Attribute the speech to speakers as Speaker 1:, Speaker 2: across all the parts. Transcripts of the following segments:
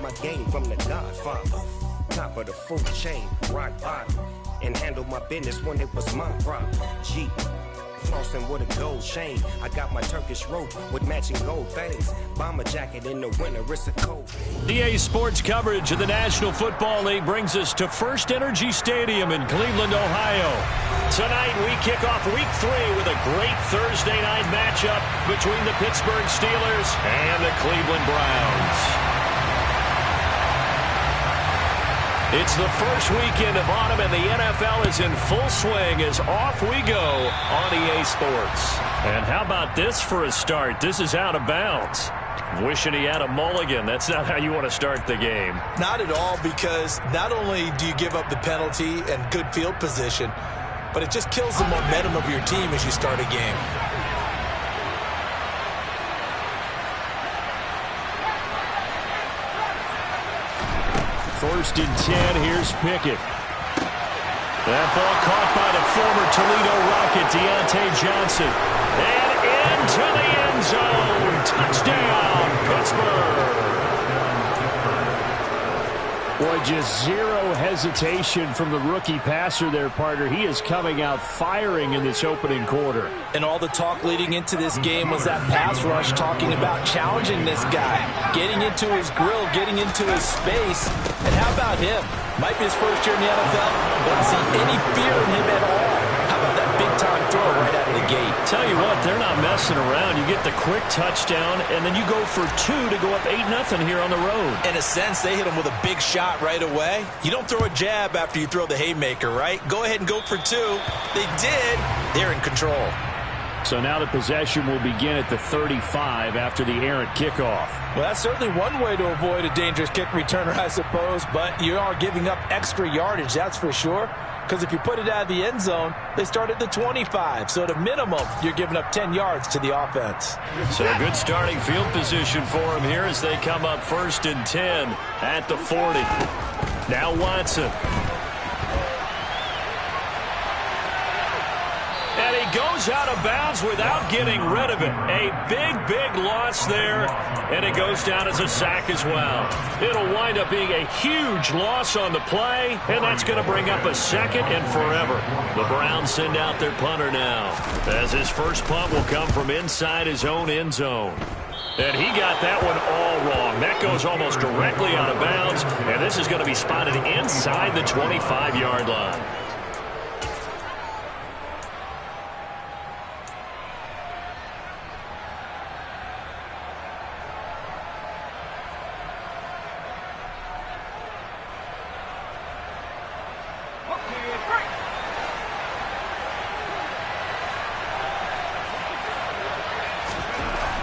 Speaker 1: my game from the Godfather. Top of the food chain, rock bottom. And handle my business when it was my problem. G. Flossing with a gold chain. I got my Turkish rope with matching gold things. Bomber jacket in the winter, it's a cold.
Speaker 2: EA Sports coverage of the National Football League brings us to First Energy Stadium in Cleveland, Ohio. Tonight we kick off Week 3 with a great Thursday night matchup between the Pittsburgh Steelers and the Cleveland Browns. It's the first weekend of autumn, and the NFL is in full swing as off we go on EA Sports. And how about this for a start? This is out of bounds. Wishing he had a mulligan. That's not how you want to start the game.
Speaker 3: Not at all, because not only do you give up the penalty and good field position, but it just kills the momentum of your team as you start a game.
Speaker 2: First and 10, here's Pickett. That ball caught by the former Toledo Rocket, Deontay Johnson. And into the end zone. Touchdown, Pittsburgh. Boy, just zero hesitation from the rookie passer there, partner. He is coming out firing in this opening quarter.
Speaker 3: And all the talk leading into this game was that pass rush, talking about challenging this guy, getting into his grill, getting into his space. And how about him? Might be his first year in the NFL. Don't see any fear in him at all. How about that big-time throw right out of the gate?
Speaker 2: Tell you what, they're not messing around. You get the quick touchdown, and then you go for 2 to go up 8-0 here on the road.
Speaker 3: In a sense, they hit him with a big shot right away. You don't throw a jab after you throw the haymaker, right? Go ahead and go for 2. They did. They're in control.
Speaker 2: So now the possession will begin at the 35 after the errant kickoff.
Speaker 3: Well, that's certainly one way to avoid a dangerous kick returner, I suppose, but you are giving up extra yardage, that's for sure. Because if you put it out of the end zone, they start at the 25. So at a minimum, you're giving up 10 yards to the offense.
Speaker 2: So a good starting field position for them here as they come up first and 10 at the 40. Now Watson. And he goes out of bounds without getting rid of it. A big loss there, and it goes down as a sack as well. It'll wind up being a huge loss on the play, and that's going to bring up a second and forever. The Browns send out their punter now, as his first punt will come from inside his own end zone. And he got that one all wrong. That goes almost directly out of bounds, and this is going to be spotted inside the 25-yard line.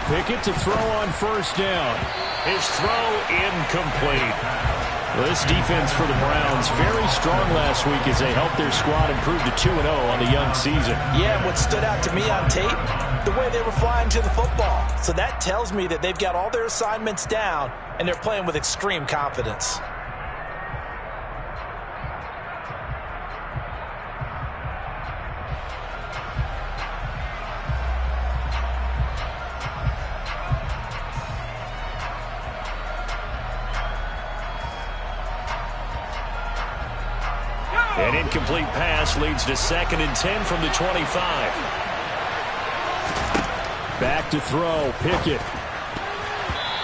Speaker 2: Pickett to throw on first down. His throw incomplete. Well, this defense for the Browns very strong last week as they helped their squad improve to 2-0 on the young season.
Speaker 3: Yeah, and what stood out to me on tape, the way they were flying to the football. So that tells me that they've got all their assignments down and they're playing with extreme confidence.
Speaker 2: An incomplete pass leads to 2nd and 10 from the 25. Back to throw, Pickett.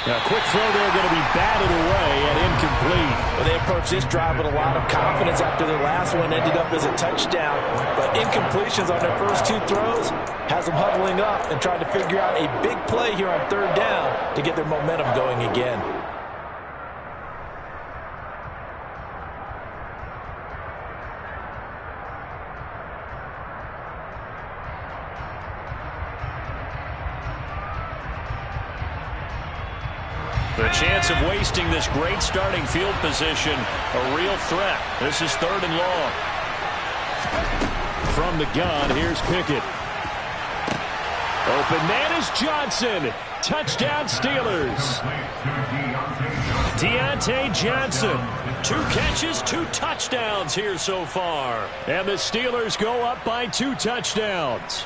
Speaker 2: A quick throw there going to be batted away and incomplete.
Speaker 3: Well, they approached this drive with a lot of confidence after their last one ended up as a touchdown. But incompletions on their first 2 throws has them huddling up and trying to figure out a big play here on 3rd down to get their momentum going again.
Speaker 2: The chance of wasting this great starting field position, a real threat. This is 3rd and long. From the gun, here's Pickett. Open man is Johnson. Touchdown Steelers. Deontay Johnson. 2 catches, 2 touchdowns here so far. And the Steelers go up by 2 touchdowns.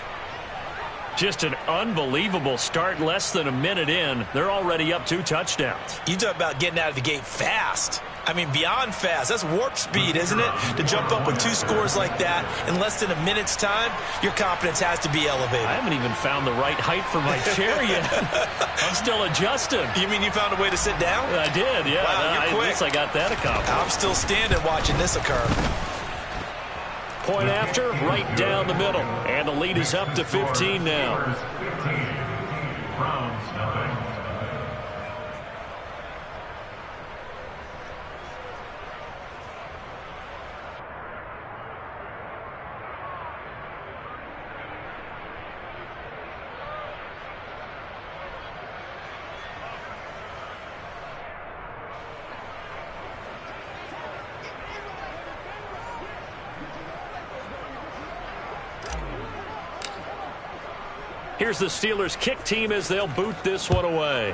Speaker 2: Just an unbelievable start. Less than a minute in, they're already up 2 touchdowns.
Speaker 3: You talk about getting out of the gate fast. I mean, beyond fast. That's warp speed, isn't it? To jump up with 2 scores like that in less than a minute's time, your confidence has to be elevated.
Speaker 2: I haven't even found the right height for my chair yet. I'm still adjusting.
Speaker 3: You mean you found a way to sit down?
Speaker 2: I did, yeah.
Speaker 3: Wow, you're quick.
Speaker 2: At least I got that accomplished.
Speaker 3: I'm still standing watching this occur.
Speaker 2: Point after, right down the middle. And the lead is up to 15 now. Here's the Steelers' kick team as they'll boot this one away.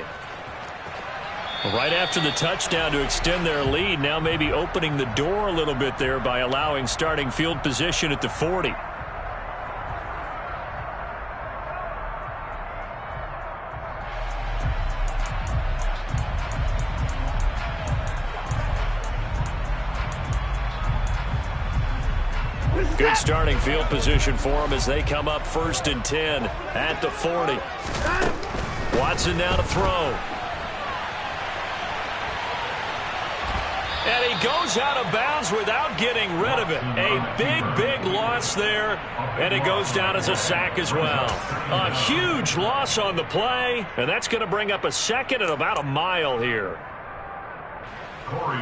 Speaker 2: Right after the touchdown to extend their lead, now maybe opening the door a little bit there by allowing starting field position at the 40. Good starting field position for them as they come up 1st and 10 at the 40. Watson now to throw. And he goes out of bounds without getting rid of it. A big loss there, and it goes down as a sack as well. A huge loss on the play, and that's going to bring up a second and about a mile here.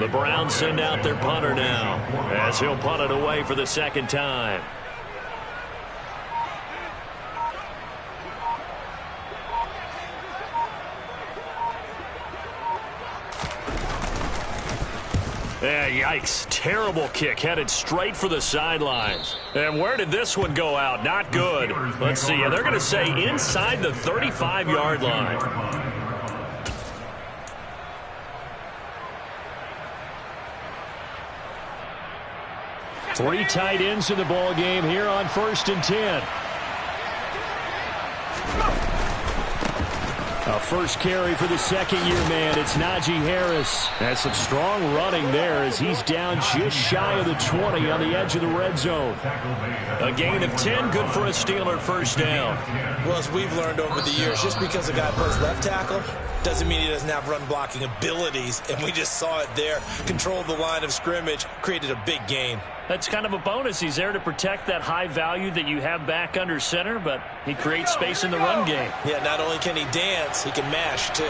Speaker 2: The Browns send out their punter now as he'll punt it away for the 2nd time. Yeah, yikes. Terrible kick headed straight for the sidelines. And where did this one go out? Not good. Let's see. They're going to say inside the 35-yard line. Three tight ends in the ball game here on 1st and 10. A first carry for the 2nd-year man. It's Najee Harris. Has some strong running there as he's down just shy of the 20 on the edge of the red zone. A gain of 10, good for a Steeler first down.
Speaker 3: Well, as we've learned over the years, just because a guy plays left tackle doesn't mean he doesn't have run blocking abilities, and we just saw it there. Controlled the line of scrimmage, created a big gain.
Speaker 2: That's kind of a bonus. He's there to protect that high value that you have back under center, but he creates space in the run game.
Speaker 3: Yeah, not only can he dance, he can mash, too.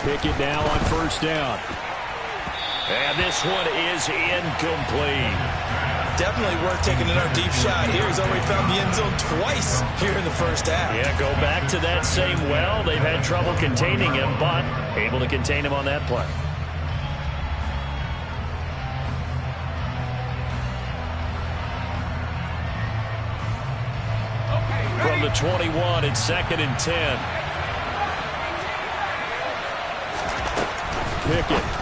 Speaker 2: Pickett now on 1st down. And this one is incomplete.
Speaker 3: Definitely worth taking another deep shot here. He's already found the end zone twice here in the first half.
Speaker 2: Yeah, go back to that same well. They've had trouble containing him, but able to contain him on that play. From the 21, it's 2nd and 10. Pickett.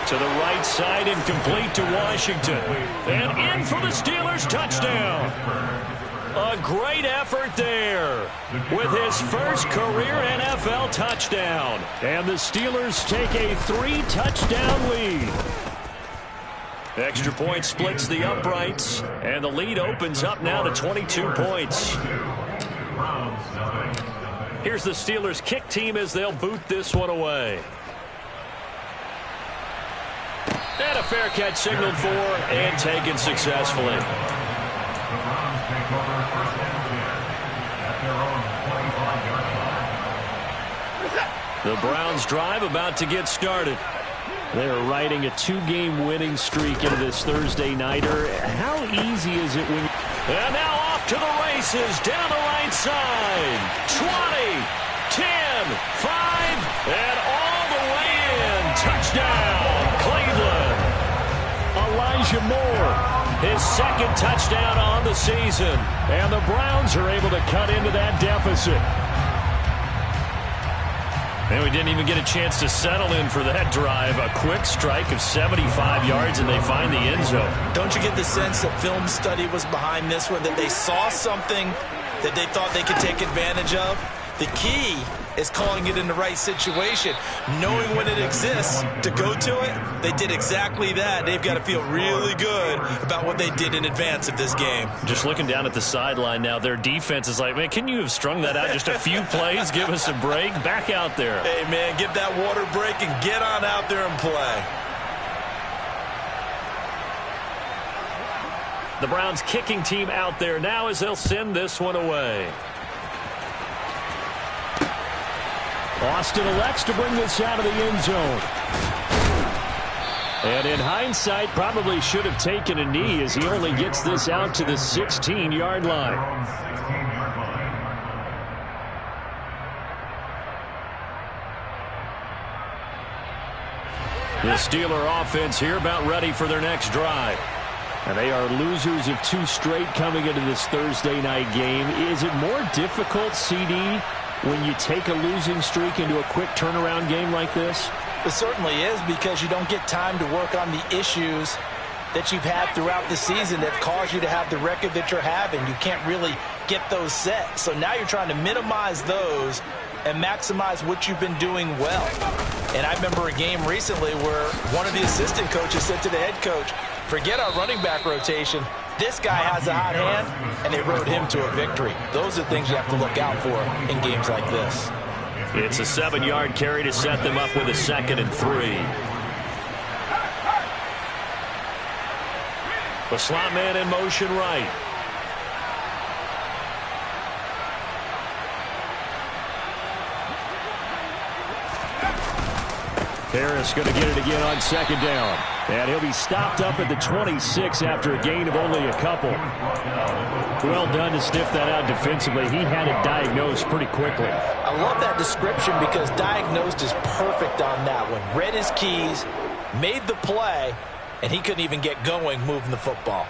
Speaker 2: To the right side and complete to Washington. And in for the Steelers, touchdown. A great effort there with his first career NFL touchdown. And the Steelers take a 3-touchdown lead. Extra point splits the uprights, and the lead opens up now to 22 points. Here's the Steelers kick team as they'll boot this one away. And a fair catch signaled for and taken successfully. The Browns drive about to get started. They're riding a 2-game winning streak into this Thursday nighter. How easy is it when... And now off to the races down the right side. 20, 10, 5, and all the way in. Touchdown, Cleveland. Elijah Moore, his 2nd touchdown on the season. And the Browns are able to cut into that deficit. And we didn't even get a chance to settle in for that drive. A quick strike of 75 yards, and they find the end zone.
Speaker 3: Don't you get the sense that film study was behind this one, that they saw something that they thought they could take advantage of? The key is calling it in the right situation, knowing when it exists to go to it. They did exactly that. They've got to feel really good about what they did in advance of this game.
Speaker 2: Just looking down at the sideline now, their defense is like, man, can you have strung that out just a few plays? Give us a break. Back out there.
Speaker 3: Hey, man, give that water break and get on out there and play.
Speaker 2: The Browns kicking team out there now as they'll send this one away. Austin elects to bring this out of the end zone. And in hindsight, probably should have taken a knee as he only gets this out to the 16-yard line. The Steeler offense here about ready for their next drive. And they are losers of 2 straight coming into this Thursday night game. Is it more difficult, CD, when you take a losing streak into a quick turnaround game like this?
Speaker 3: It certainly is, because you don't get time to work on the issues that you've had throughout the season that caused you to have the record that you're having. You can't really get those set. So now you're trying to minimize those and maximize what you've been doing well. And I remember a game recently where one of the assistant coaches said to the head coach, forget our running back rotation. This guy has a hot hand, and they rode him to a victory. Those are things you have to look out for in games like this.
Speaker 2: It's a 7-yard carry to set them up with a 2nd and 3. The slot man in motion right. Harris going to get it again on 2nd down. And he'll be stopped up at the 26 after a gain of only a couple. Well done to sniff that out defensively. He had it diagnosed pretty quickly.
Speaker 3: I love that description because diagnosed is perfect on that one. Read his keys, made the play, and he couldn't even get going moving the football.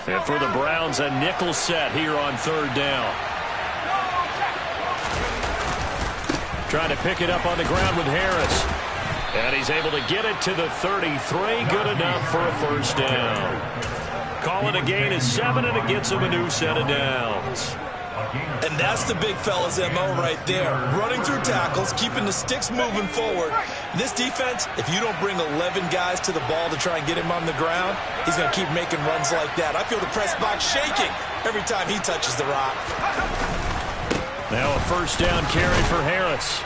Speaker 2: And for the Browns, a nickel set here on 3rd down. Trying to pick it up on the ground with Harris. And he's able to get it to the 33. Good enough for a 1st down. Call it a gain of 7, and it gets him a new set of downs.
Speaker 3: And that's the big fella's MO right there. Running through tackles, keeping the sticks moving forward. This defense, if you don't bring 11 guys to the ball to try and get him on the ground, he's going to keep making runs like that. I feel the press box shaking every time he touches the rock.
Speaker 2: Now a 1st down carry for Harris.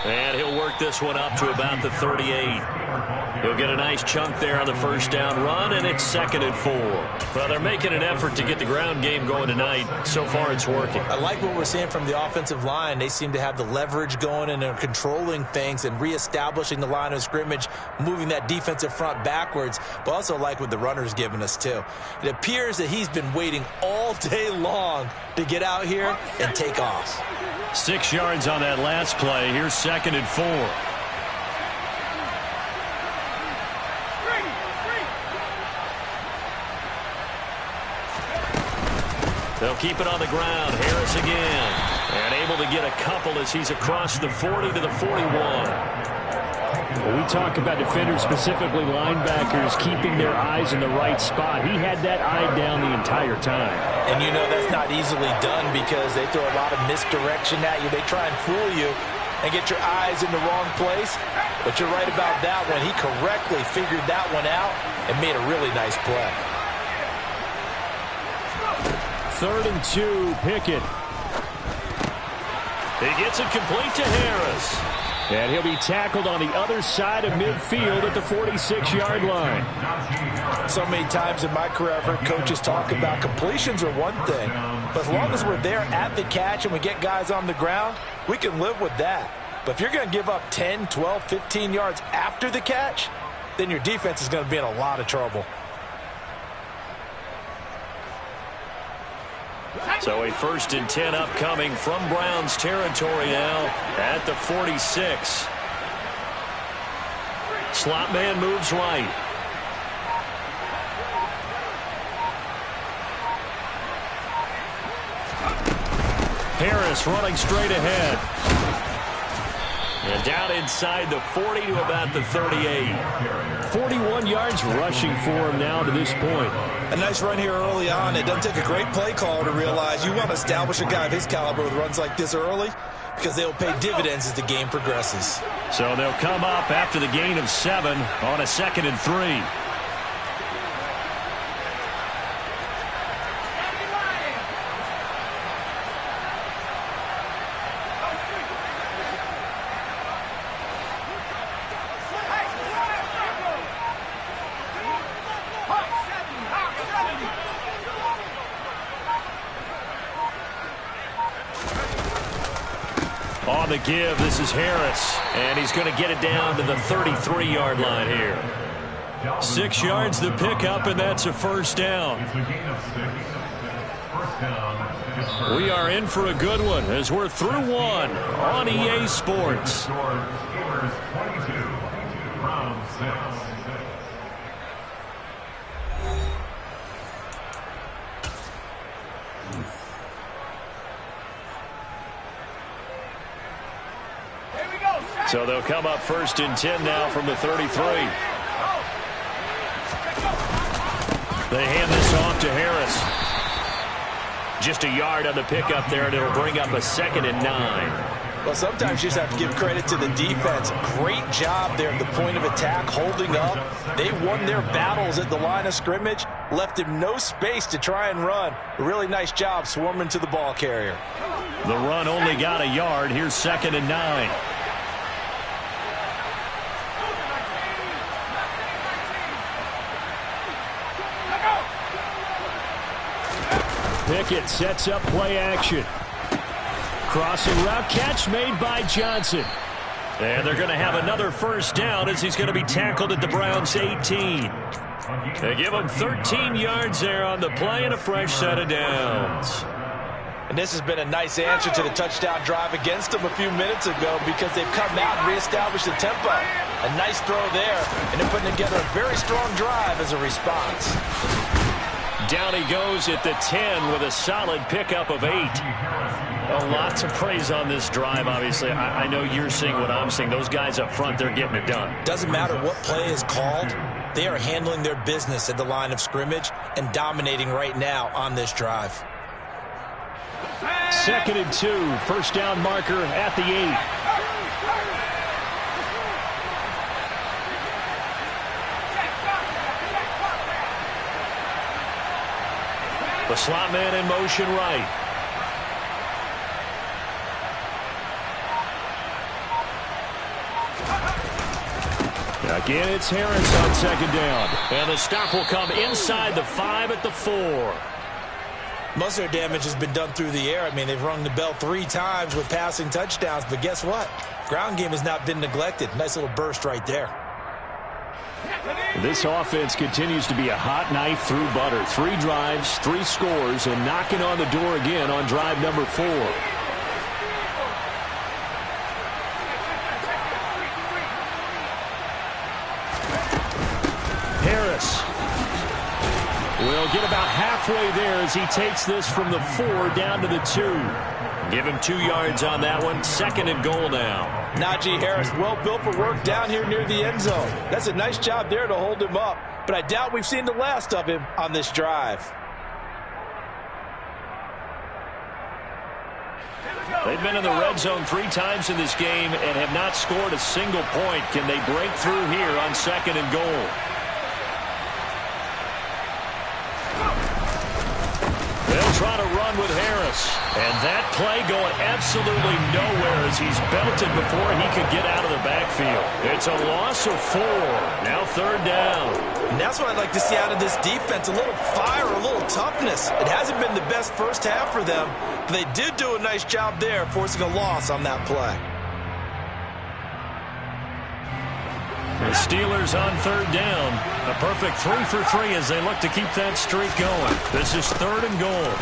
Speaker 2: And he'll work this one up to about the 38. He'll get a nice chunk there on the 1st down run, and it's 2nd and 4. Well, they're making an effort to get the ground game going tonight. So far, it's working.
Speaker 3: I like what we're seeing from the offensive line. They seem to have the leverage going, and they're controlling things and reestablishing the line of scrimmage, moving that defensive front backwards. But also like what the runner's giving us, too. It appears that he's been waiting all day long to get out here and take off.
Speaker 2: 6 yards on that last play. Here's 2nd and 4. They'll keep it on the ground. Harris again. And able to get a couple as he's across the 40 to the 41.
Speaker 4: Well, we talk about defenders, specifically linebackers, keeping their eyes in the right spot. He had that eye down the entire time.
Speaker 3: And you know that's not easily done because they throw a lot of misdirection at you. They try and fool you and get your eyes in the wrong place. But you're right about that one. He correctly figured that one out and made a really nice play.
Speaker 4: 3rd and 2, Pickett.
Speaker 2: He gets it complete to Harris.
Speaker 4: And he'll be tackled on the other side of midfield at the 46-yard line.
Speaker 3: So many times in my career, I've heard coaches talk about completions are one thing. But as long as we're there at the catch and we get guys on the ground, we can live with that. But if you're going to give up 10, 12, 15 yards after the catch, then your defense is going to be in a lot of trouble.
Speaker 2: So a 1st and 10 upcoming from Browns territory now at the 46. Slot man moves right. Harris running straight ahead. And down inside the 40 to about the 38.
Speaker 4: 41 yards rushing for him now to this point.
Speaker 3: A nice run here early on. It doesn't take a great play caller to realize you want to establish a guy of his caliber with runs like this early because they'll pay dividends as the game progresses.
Speaker 2: So they'll come up after the gain of 7 on a 2nd and 3. On the give, this is Harris, and he's going to get it down to the 33-yard line here. 6 yards the pickup, and that's a first down. We are in for a good one as we're through one on EA Sports. So they'll come up 1st and 10 now from the 33. They hand this off to Harris. Just a yard on the pickup there, and it'll bring up a 2nd and 9.
Speaker 3: Well, sometimes you just have to give credit to the defense. Great job there at the point of attack, holding up. They won their battles at the line of scrimmage, left him no space to try and run. A really nice job swarming to the ball carrier.
Speaker 2: The run only got a yard. Here's 2nd and 9.
Speaker 4: Pickett sets up play action. Crossing route catch made by Johnson.
Speaker 2: And they're going to have another first down as he's going to be tackled at the Browns' 18. They give him 13 yards there on the play and a fresh set of downs.
Speaker 3: And this has been a nice answer to the touchdown drive against them a few minutes ago because they've come out and reestablished the tempo. A nice throw there, and they're putting together a very strong drive as a response.
Speaker 2: Down he goes at the 10 with a solid pickup of 8. Well, lots of praise on this drive, obviously. I know you're seeing what I'm seeing. Those guys up front, they're getting it done.
Speaker 3: Doesn't matter what play is called. They are handling their business at the line of scrimmage and dominating right now on this drive.
Speaker 4: 2nd and 2. First down marker at the 8.
Speaker 2: The slot man in motion right.
Speaker 4: Again, it's Harris on 2nd down.
Speaker 2: And the stop will come inside the 5 at the 4.
Speaker 3: Most of their damage has been done through the air. I mean, they've rung the bell 3 times with passing touchdowns, but guess what? Ground game has not been neglected. Nice little burst right there.
Speaker 4: This offense continues to be a hot knife through butter. 3 drives, 3 scores, and knocking on the door again on drive number 4.
Speaker 2: Harris will get about halfway there as he takes this from the 4 down to the 2. Give him 2 yards on that one. 2nd and goal now.
Speaker 3: Najee Harris, well built for work down here near the end zone. That's a nice job there to hold him up, but I doubt we've seen the last of him on this drive.
Speaker 2: They've been in the red zone 3 times in this game and have not scored a single point. Can they break through here on 2nd and goal? They'll try to run with Harris. And that play going absolutely nowhere as he's belted before he could get out of the backfield. It's a loss of 4. Now 3rd down.
Speaker 3: And that's what I'd like to see out of this defense. A little fire, a little toughness. It hasn't been the best first half for them, but they did do a nice job there forcing a loss on that play.
Speaker 2: The Steelers on 3rd down. A perfect 3 for 3 as they look to keep that streak going. This is 3rd and goal.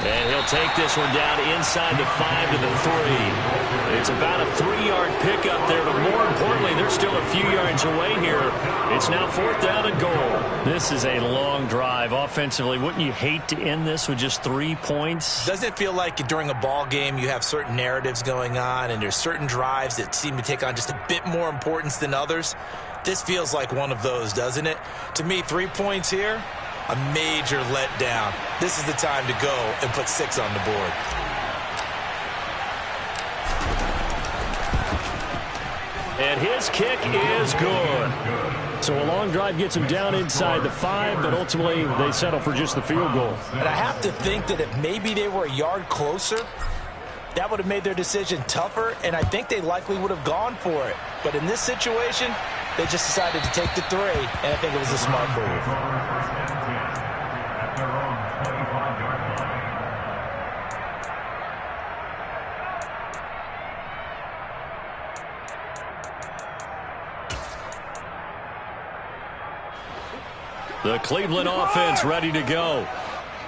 Speaker 2: And he'll take this one down inside the 5 to the 3. It's about a 3-yard pickup there, but more importantly, they're still a few yards away here. It's now 4th down and goal. This is a long drive offensively. Wouldn't you hate to end this with just 3 points?
Speaker 3: Doesn't it feel like during a ball game you have certain narratives going on and there's certain drives that seem to take on just a bit more importance than others? This feels like one of those, doesn't it? To me, 3 points here, a major letdown. This is the time to go and put 6 on the board.
Speaker 2: And his kick is good.
Speaker 4: So a long drive gets him down inside the 5, but ultimately they settle for just the field goal.
Speaker 3: And I have to think that if maybe they were a yard closer, that would have made their decision tougher, and I think they likely would have gone for it. But in this situation, they just decided to take the 3, and I think it was a smart move.
Speaker 2: The Cleveland offense ready to go.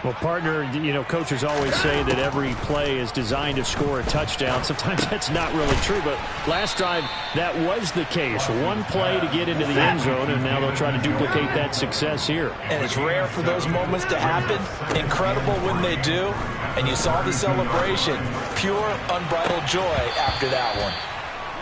Speaker 4: Well, partner, you know, coaches always say that every play is designed to score a touchdown. Sometimes that's not really true, but last drive, that was the case. One play to get into the end zone, and now they'll try to duplicate that success here.
Speaker 3: And it's rare for those moments to happen. Incredible when they do. And you saw the celebration. Pure, unbridled joy after that one.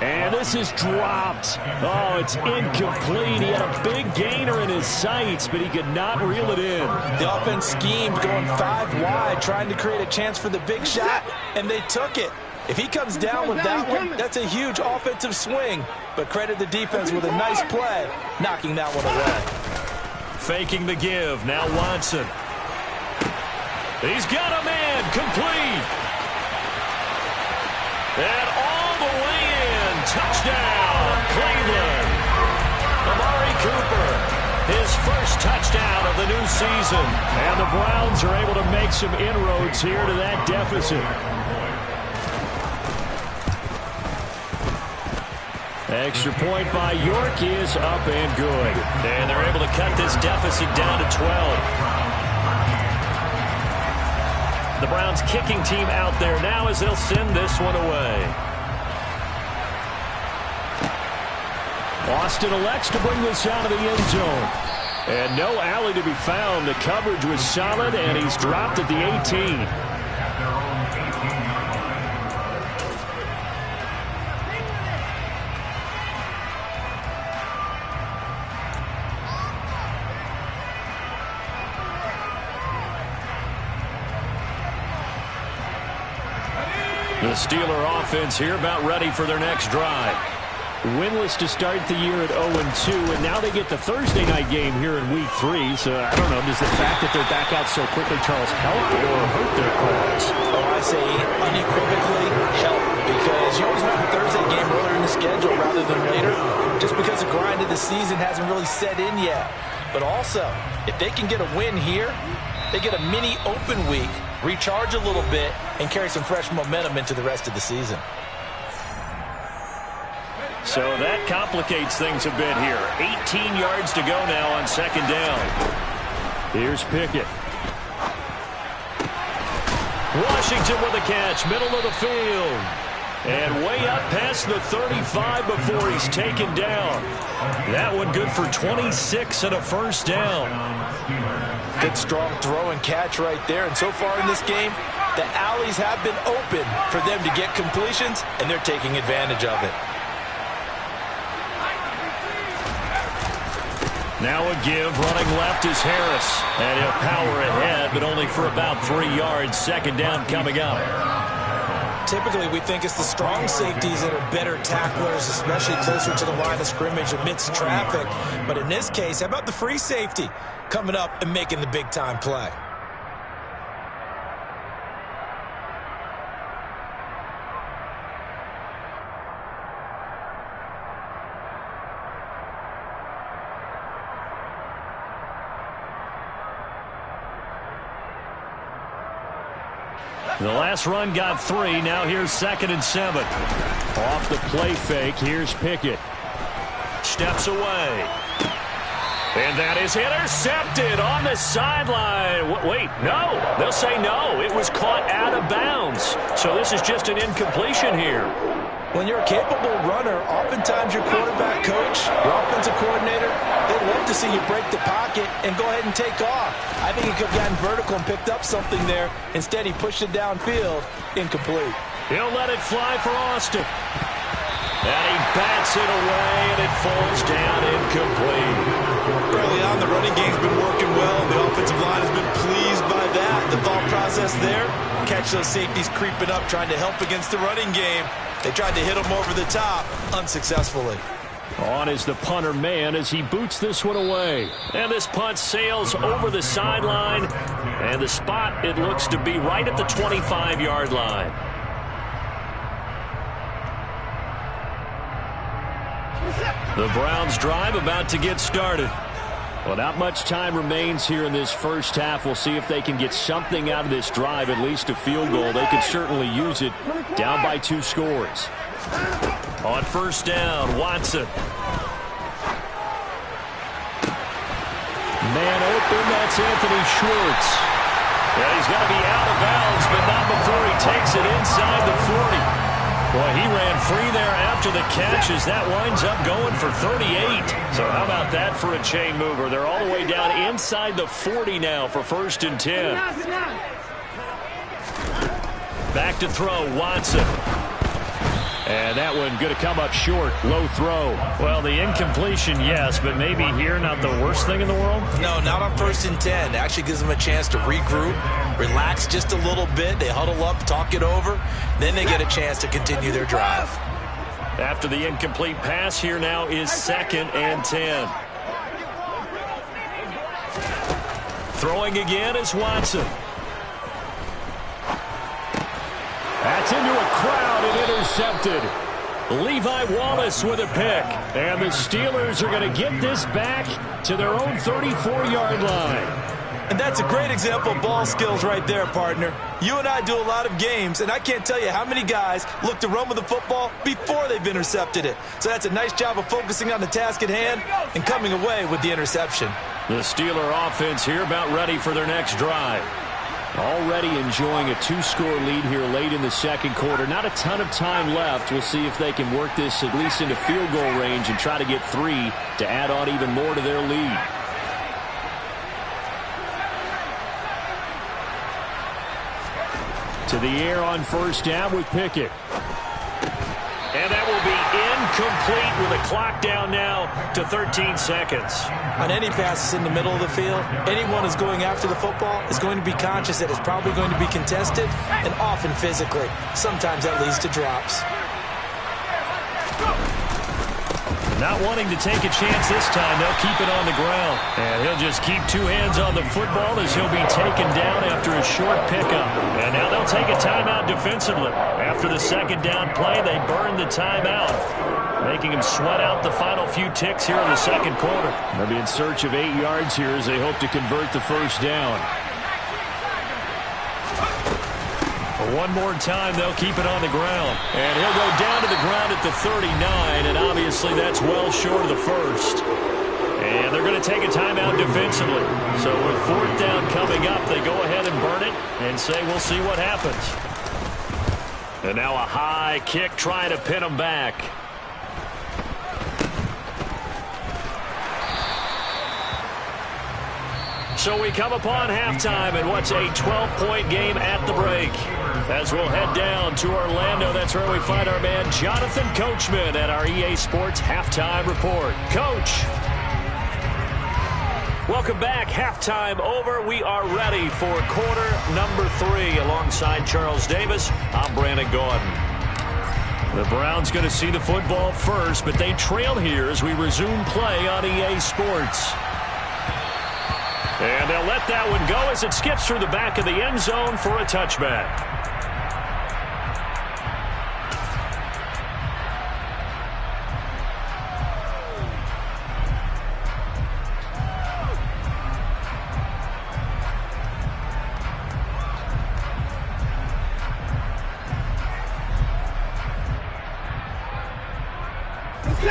Speaker 4: And this is dropped. Oh, it's incomplete. He had a big gainer in his sights, but he could not reel it in.
Speaker 3: The offense schemed going 5 wide, trying to create a chance for the big shot, and they took it. If he comes down with that one, that's a huge offensive swing. But credit the defense with a nice play, knocking that one away.
Speaker 2: Faking the give. Now Watson. He's got a man. Complete. And all the way in. Touchdown, Cleveland. Amari Cooper, his first touchdown of the new season.
Speaker 4: And the Browns are able to make some inroads here to that deficit. Extra point by York is up and good.
Speaker 2: And they're able to cut this deficit down to 12. The Browns kicking team out there now as they'll send this one away.
Speaker 4: Austin elects to bring this out of the end zone. And no alley to be found. The coverage was solid, and he's dropped at the 18.
Speaker 2: The Steeler offense here about ready for their next drive.
Speaker 4: Winless to start the year at 0-2, and now they get the Thursday night game here in Week 3. So, I don't know, does the fact that they're back out so quickly, Charles, help or hurt their cause?
Speaker 3: Oh, I say unequivocally help, because you always want the Thursday game earlier in the schedule rather than later, just because the grind of the season hasn't really set in yet. But also, if they can get a win here, they get a mini open week, recharge a little bit, and carry some fresh momentum into the rest of the season.
Speaker 2: So that complicates things a bit here. 18 yards to go now on second down.
Speaker 4: Here's Pickett.
Speaker 2: Washington with a catch, middle of the field. And way up past the 35 before he's taken down. That one good for 26 and a first down.
Speaker 3: Good strong throw and catch right there. And so far in this game, the alleys have been open for them to get completions, and they're taking advantage of it.
Speaker 2: Now a give, running left is Harris. And he'll power ahead, but only for about 3 yards. Second down coming up.
Speaker 3: Typically, we think it's the strong safeties that are better tacklers, especially closer to the line of scrimmage amidst traffic. But in this case, how about the free safety coming up and making the big-time play?
Speaker 2: The last run got 3. Now here's 2nd and 7.
Speaker 4: Off the play fake, here's Pickett.
Speaker 2: Steps away. And that is intercepted on the sideline. Wait, no. They'll say no. It was caught out of bounds. So this is just an incompletion here.
Speaker 3: When you're a capable runner, oftentimes your quarterback coach, your offensive coordinator, they'd love to see you break the pocket and go ahead and take off. I think he could have gotten vertical and picked up something there. Instead, he pushed it downfield. Incomplete.
Speaker 2: He'll let it fly for Austin. And he bats it away, and it falls down incomplete.
Speaker 3: Early on, the running game's been working well. The offensive line has been pleased by that. The thought process there, catch those safeties creeping up, trying to help against the running game. They tried to hit him over the top, unsuccessfully.
Speaker 2: On is the punter man as he boots this one away. And this punt sails over the sideline. And the spot, it looks to be right at the 25-yard line. The Browns drive about to get started. Well, not much time remains here in this first half. We'll see if they can get something out of this drive, at least a field goal. They could certainly use it, down by 2 scores. On first down, Watson. Man open, that's Anthony Schwartz. Yeah, he's going to be out of bounds, but not before he takes it inside the 40. Boy, he ran free there after the catch as that winds up going for 38. So how about that for a chain mover? They're all the way down inside the 40 now for 1st and 10. Back to throw, Watson. And that one going to come up short. Low throw. Well, the incompletion, yes, but maybe here not the worst thing in the world?
Speaker 3: No, not on 1st and 10. It actually gives them a chance to regroup, relax just a little bit. They huddle up, talk it over. Then they get a chance to continue their drive.
Speaker 2: After the incomplete pass, here now is 2nd and 10. Throwing again is Watson. That's into a crowd and intercepted. Levi Wallace with a pick. And the Steelers are going to get this back to their own 34-yard line.
Speaker 3: And that's a great example of ball skills right there, partner. You and I do a lot of games, and I can't tell you how many guys look to run with the football before they've intercepted it. So that's a nice job of focusing on the task at hand and coming away with the interception.
Speaker 2: The Steeler offense here about ready for their next drive. Already enjoying a 2-score lead here late in the second quarter. Not a ton of time left. We'll see if they can work this at least into field goal range and try to get 3 to add on even more to their lead. To the air on first down with Pickett. And that will be incomplete with the clock down now to 13 seconds.
Speaker 3: On any passes in the middle of the field, anyone who's going after the football is going to be conscious that it's probably going to be contested and often physically. Sometimes that leads to drops.
Speaker 2: Not wanting to take a chance this time, they'll keep it on the ground. And he'll just keep 2 hands on the football as he'll be taken down after a short pickup. And now they'll take a timeout defensively. After the second down play, they burn the timeout, making him sweat out the final few ticks here in the second quarter. They'll be in search of 8 yards here as they hope to convert the first down. One more time, they'll keep it on the ground. And he'll go down to the ground at the 39, and obviously that's well short of the first. And they're going to take a timeout defensively. So with 4th down coming up, they go ahead and burn it and say we'll see what happens. And now a high kick trying to pin them back. So we come upon halftime in what's a 12-point game at the break. As we'll head down to Orlando, that's where we find our man Jonathan Coachman at our EA Sports Halftime Report. Coach. Welcome back. Halftime over. We are ready for quarter number 3 alongside Charles Davis. I'm Brandon Gordon. The Browns going to see the football first, but they trail here as we resume play on EA Sports. And they'll let that one go as it skips through the back of the end zone for a touchback.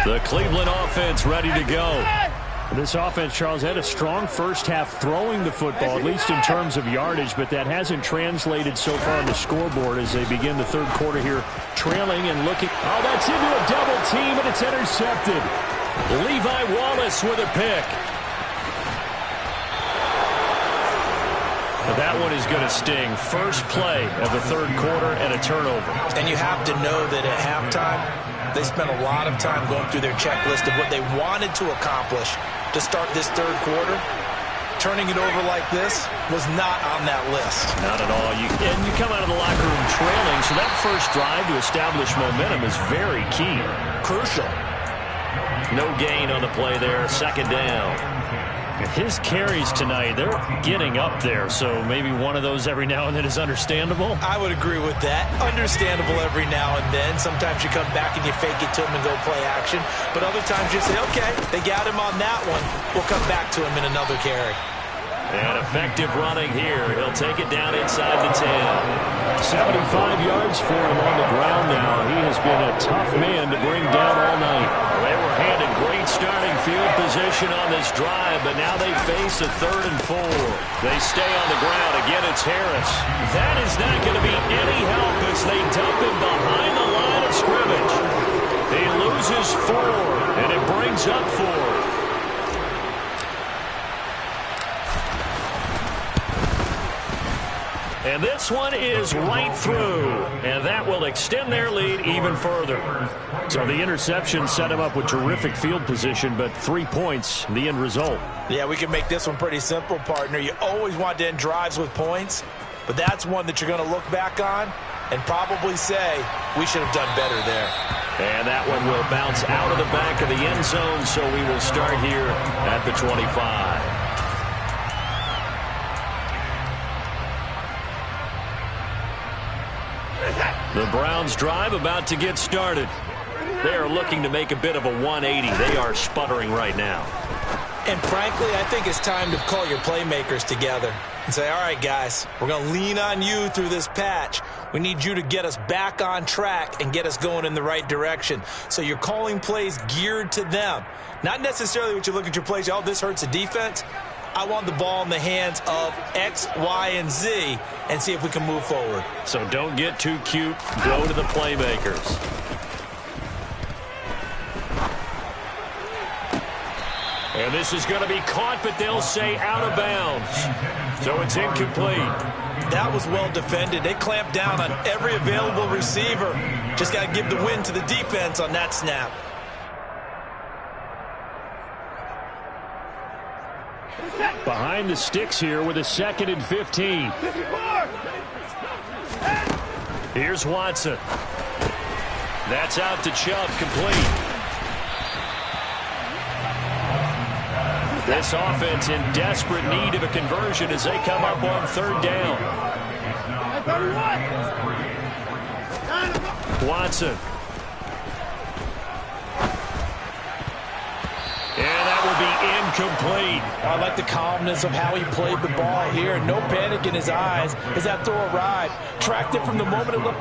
Speaker 2: The Cleveland offense ready to go.
Speaker 4: This offense, Charles, had a strong first half throwing the football, at least in terms of yardage, but that hasn't translated so far on the scoreboard as they begin the third quarter here, trailing and looking. Oh, that's into a double team, and it's intercepted. Levi Wallace with a pick. But that one is going to sting. First play of the third quarter and a turnover.
Speaker 3: And you have to know that at halftime, they spent a lot of time going through their checklist of what they wanted to accomplish to start this third quarter. Turning it over like this was not on that list.
Speaker 4: Not at all. And you come out of the locker room trailing, so that first drive to establish momentum is very key.
Speaker 3: Crucial.
Speaker 2: No gain on the play there. Second down.
Speaker 4: His carries tonight, they're getting up there, so maybe one of those every now and then is understandable.
Speaker 3: I would agree with that. Understandable every now and then. Sometimes you come back and you fake it to him and go play action. But other times you say, okay, they got him on that one. We'll come back to him in another carry.
Speaker 2: And effective running here. He'll take it down inside the 10.
Speaker 4: 75 yards for him on the ground now. He has been a tough man to bring down all night.
Speaker 2: They were handed great starting field position on this drive, but now they face a 3rd and 4. They stay on the ground. Again, it's Harris. That is not going to be any help as they dump him behind the line of scrimmage. He loses 4, and it brings up 4. And this one is right through, and that will extend their lead even further.
Speaker 4: So the interception set him up with terrific field position, but 3 points, the end result.
Speaker 3: Yeah, we can make this one pretty simple, partner. You always want to end drives with points, but that's one that you're going to look back on and probably say, we should have done better there.
Speaker 2: And that one will bounce out of the back of the end zone, so we will start here at the 25. The Browns drive about to get started. They are looking to make a bit of a 180. They are sputtering right now.
Speaker 3: And frankly, I think it's time to call your playmakers together and say, all right, guys, we're going to lean on you through this patch. We need you to get us back on track and get us going in the right direction. So you're calling plays geared to them. Not necessarily what you look at your plays, oh, this hurts the defense. I want the ball in the hands of X, Y, and Z and see if we can move forward.
Speaker 2: So don't get too cute. Go to the playmakers. And this is going to be caught, but they'll say out of bounds. So it's incomplete.
Speaker 3: That was well defended. They clamped down on every available receiver. Just got to give the win to the defense on that snap.
Speaker 4: Behind the sticks here with a 2nd and 15.
Speaker 2: Here's Watson. That's out to Chubb, complete. This offense in desperate need of a conversion as they come up on 3rd down. Watson. And that will be incomplete.
Speaker 3: I like the calmness of how he played the ball here. No panic in his eyes as that throw arrived. Tracked it from the moment it looked.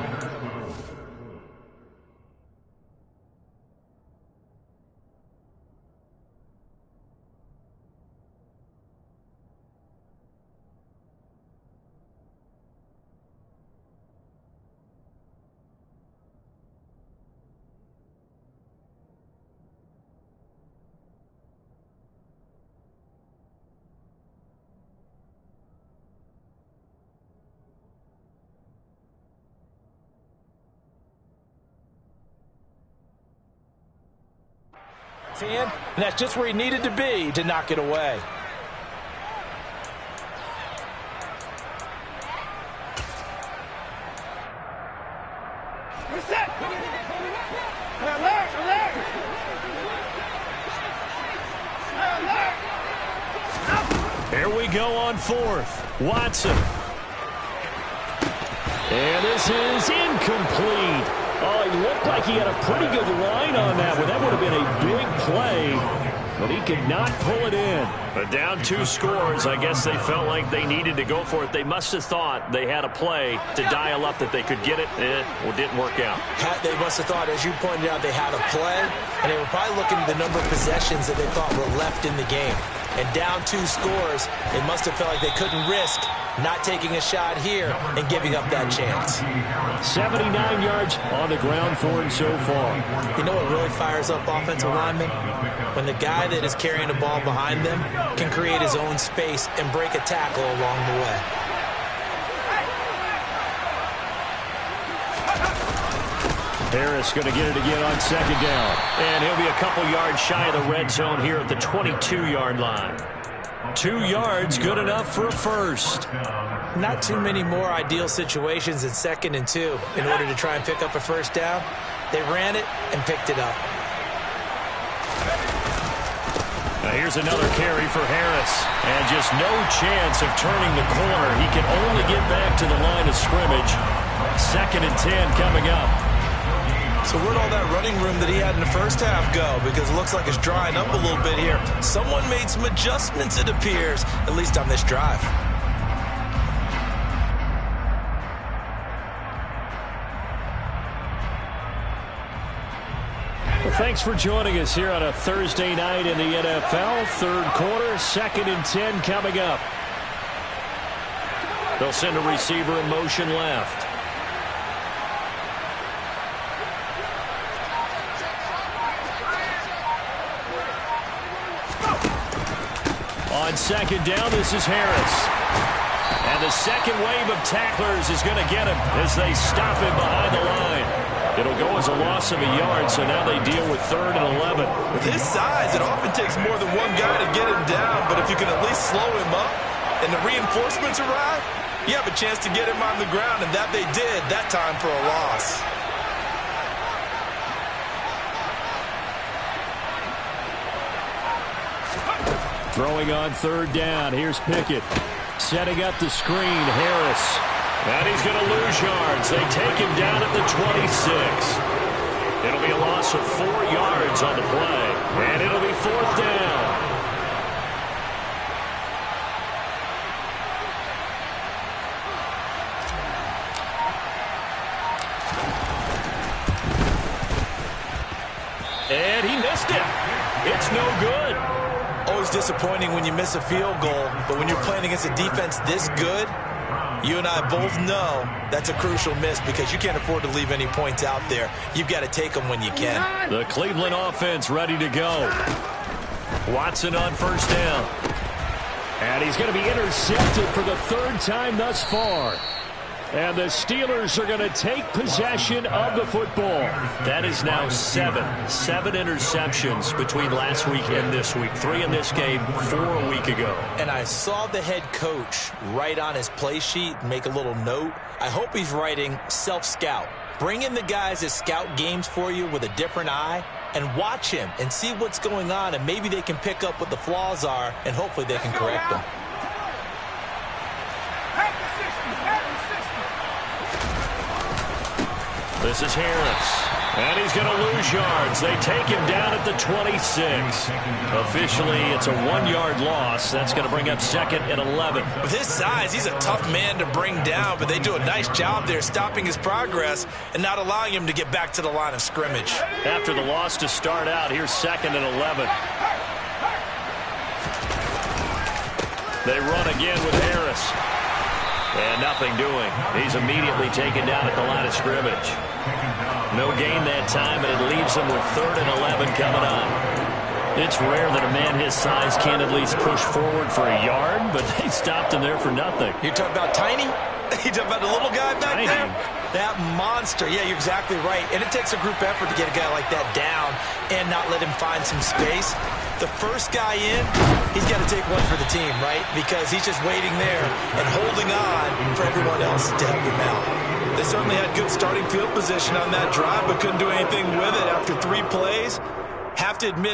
Speaker 3: And that's just where he needed to be to knock it away.
Speaker 2: Here we go on 4th. Watson.
Speaker 4: And this is incomplete. Oh, he looked like he had a pretty good line on that one. That would have been a big play. but he could not pull it in.
Speaker 2: But down 2 scores, I guess they felt like they needed to go for it. They must have thought they had a play to dial up that they could get it. It didn't work out.
Speaker 3: They must have thought, as you pointed out, they had a play, and they were probably looking at the number of possessions that they thought were left in the game. And down 2 scores, they must have felt like they couldn't risk not taking a shot here and giving up that chance.
Speaker 4: 79 yards on the ground for him so far.
Speaker 3: You know what really fires up offensive linemen? When the guy that is carrying the ball behind them can create his own space and break a tackle along the way.
Speaker 4: Harris going to get it again on 2nd down.
Speaker 2: And he'll be a couple yards shy of the red zone here at the 22-yard line. 2 yards, good enough for a first.
Speaker 3: Not too many more ideal situations at 2nd and 2 in order to try and pick up a first down. They ran it and picked it up.
Speaker 2: Now here's another carry for Harris. And just no chance of turning the corner. He can only get back to the line of scrimmage. 2nd and 10 coming up.
Speaker 3: So where'd all that running room that he had in the first half go? Because it looks like it's drying up a little bit here. Someone made some adjustments, it appears, at least on this drive.
Speaker 4: Well, thanks for joining us here on a Thursday night in the NFL. 3rd quarter, 2nd and 10 coming up.
Speaker 2: They'll send a receiver in motion left. On 2nd down, this is Harris. And the second wave of tacklers is going to get him as they stop him behind the line. It'll go as a loss of a yard, so now they deal with 3rd and 11.
Speaker 3: With his size, it often takes more than one guy to get him down, but if you can at least slow him up and the reinforcements arrive, you have a chance to get him on the ground, and that they did that time for a loss.
Speaker 4: Throwing on 3rd down. Here's Pickett. Setting up the screen. Harris.
Speaker 2: And he's going to lose yards. They take him down at the 26. It'll be a loss of 4 yards on the play. And it'll be 4th down. And he missed it. It's no good.
Speaker 3: Always disappointing when you miss a field goal, but when you're playing against a defense this good, you and I both know that's a crucial miss because you can't afford to leave any points out there. You've got to take them when you can.
Speaker 2: The Cleveland offense ready to go. Watson on 1st down.
Speaker 4: And he's going to be intercepted for the 3rd time thus far. And the Steelers are going to take possession of the football.
Speaker 2: That is now 7 interceptions between last week and this week. 3 in this game, 4 a week ago.
Speaker 3: And I saw the head coach write on his play sheet and make a little note. I hope he's writing self-scout. Bring in the guys that scout games for you with a different eye and watch him and see what's going on, and maybe they can pick up what the flaws are, and hopefully they can correct them.
Speaker 2: This is Harris. And he's going to lose yards. They take him down at the 26. Officially, it's a 1-yard loss. That's going to bring up 2nd and 11.
Speaker 3: With his size, he's a tough man to bring down, but they do a nice job there stopping his progress and not allowing him to get back to the line of scrimmage.
Speaker 2: After the loss to start out, here's 2nd and 11. They run again with Harris. And nothing doing. He's immediately taken down at the line of scrimmage. No gain that time, and it leaves him with 3rd and 11 coming up. It's rare that a man his size can't at least push forward for a yard, but they stopped him there for nothing.
Speaker 3: You're talking about tiny? You're talking about the little guy back
Speaker 2: Tiny.
Speaker 3: there? That monster. Yeah, you're exactly right. And it takes a group effort to get a guy like that down and not let him find some space. The first guy in, he's got to take one for the team, right? Because he's just waiting there and holding on for everyone else to help him out. They certainly had good starting field position on that drive, but couldn't do anything with it after 3 plays. Have to admit,